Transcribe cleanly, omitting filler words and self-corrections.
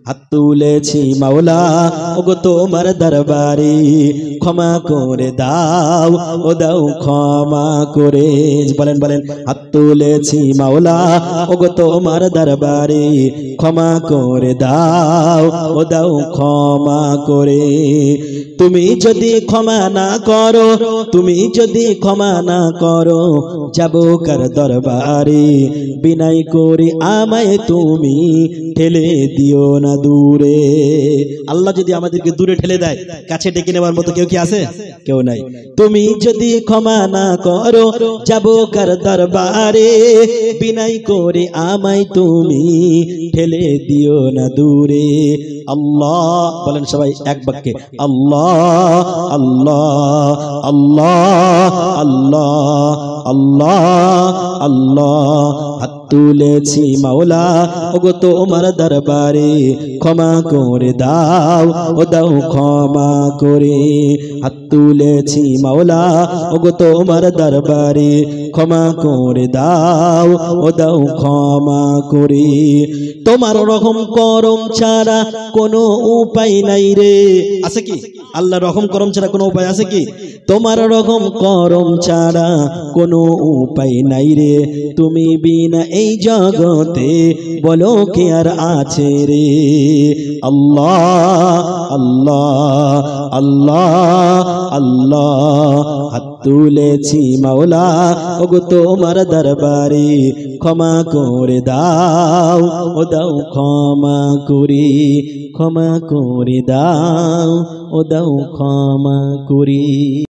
হাত তুলেছি মাওলা ওগো তোমার দরবারে ক্ষমা করে দাও ও দাও ক্ষমা করে বলেন বলেন হাত তুলেছি মাওলা ওগো তোমার দরবারে ক্ষমা করে দাও ও দাও ক্ষমা করে তুমি যদি ক্ষমা না করো তুমি যদি ক্ষমা না করো যাব কার দরবারে বিনয় করে আমায় তুমি ঠেলে দিও না দূরে। আল্লাহ যদি আমাদেরকে দূরে ঠেলে দেয় কাছে ডেকে নেওয়ার মতো কেউ কি আছে? কেউ নাই। তুমি যদি ক্ষমা না করো যাব কার দরবারে বিনয় করে আমায় তুমি ঠেলে দিও না দূরে। আল্লাহ বলেন সবাই এক বাক্যে আল্লাহ আল্লাহ আল্লাহ আল্লাহ আল্লাহ আল্লাহ। হাত তুলেছি মাওলা ওগো তোমার দরবারে ক্ষমা করে দাও ও দাও ক্ষমা করে। হাত তুলেছি মাওলা ওগো তোমার দরবারে ক্ষমা করে দাও ও দাও ক্ষমা করে। তোমার রহম করম ছাড়া কোনো উপায় নাই রে। আছে কি? আল্লাহ রহম করম ছাড়া কোনো উপায় আছে কি? তোমার রহম করম ছাড়া কোনো উপায় নাই রে। তুমি বিনা এই জগতে বলো কে আর আছে রে। আল্লাহ আল্লাহ আল্লাহ আল্লাহ। হাত তুলেছি মাওলা ওগো তোমার দরবারে ক্ষমা করে দাও ও দাও ক্ষমা করি ক্ষমা করে দাও ও দাও ক্ষমা করি।